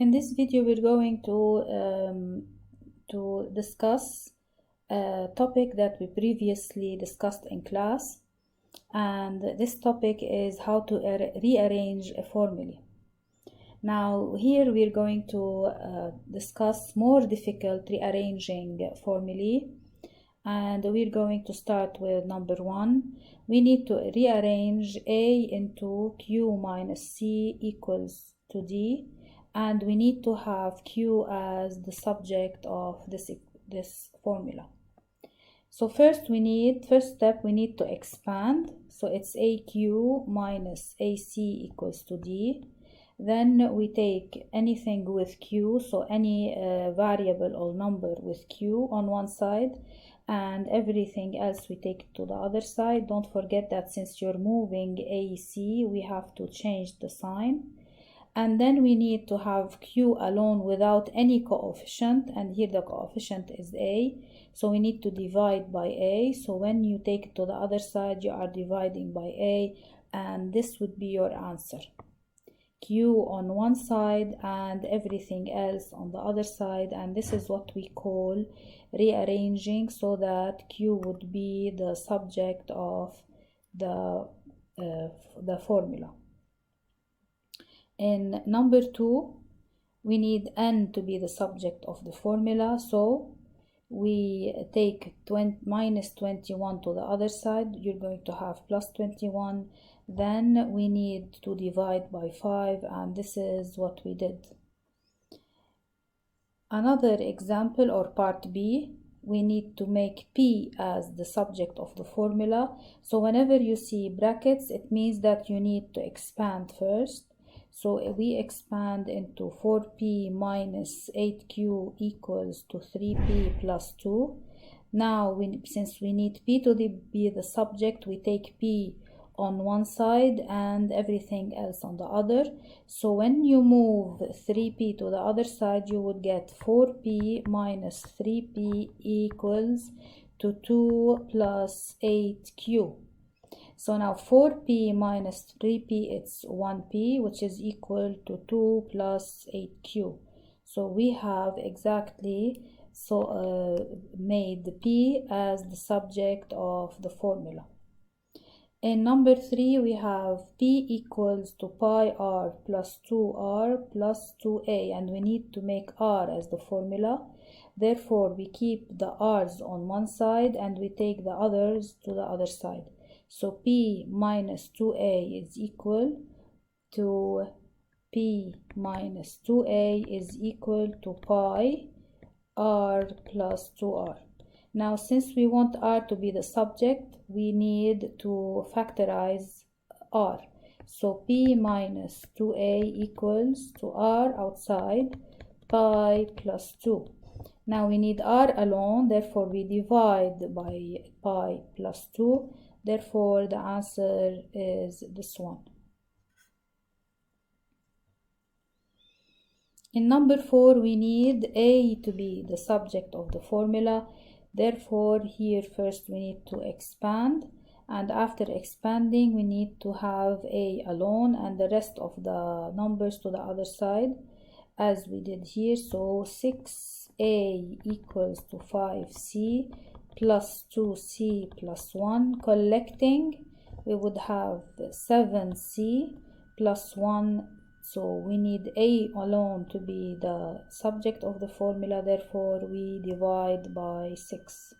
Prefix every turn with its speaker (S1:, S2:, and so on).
S1: In this video, we're going to discuss a topic that we previously discussed in class, and this topic is how to rearrange a formulae. Now, here we're going to discuss more difficult rearranging formulae, and we're going to start with number 1. We need to rearrange A into Q minus C equals to D, and we need to have Q as the subject of this formula. So first step we need to expand. So it's AQ minus AC equals to D. Then we take anything with Q, so any variable or number with Q on one side, and everything else we take it to the other side. Don't forget that since you're moving AC, we have to change the sign. And then we need to have Q alone without any coefficient, and here the coefficient is A, so we need to divide by A. So when you take it to the other side, you are dividing by A, and this would be your answer. Q on one side and everything else on the other side, and this is what we call rearranging, so that Q would be the subject of the formula. In number 2, we need N to be the subject of the formula, so we take minus 21 to the other side. You're going to have plus 21. Then we need to divide by 5, and this is what we did. Another example, or part B, we need to make P as the subject of the formula. So whenever you see brackets, it means that you need to expand first. So we expand into 4P minus 8Q equals to 3P plus 2. Now, since we need P to be the subject, we take P on one side and everything else on the other. So when you move 3P to the other side, you would get 4P minus 3P equals to 2 plus 8Q. So now 4P minus 3P, it's 1P, which is equal to 2 plus 8Q. So we have exactly made the P as the subject of the formula. In number 3, we have P equals to pi r plus 2r plus 2a, and we need to make r as the formula. Therefore, we keep the r's on one side and we take the others to the other side. So P minus 2a is equal to P minus 2a is equal to pi r plus 2r. Now, since we want r to be the subject, we need to factorize r. So P minus 2a equals to r outside pi plus 2. Now we need r alone, therefore we divide by pi plus 2. Therefore, the answer is this one. In number 4, we need A to be the subject of the formula. Therefore, here first we need to expand, and after expanding, we need to have A alone and the rest of the numbers to the other side, as we did here. So 6A equals to 5C plus 2C plus 1. Collecting, we would have 7C plus 1. So we need A alone to be the subject of the formula, therefore we divide by 6.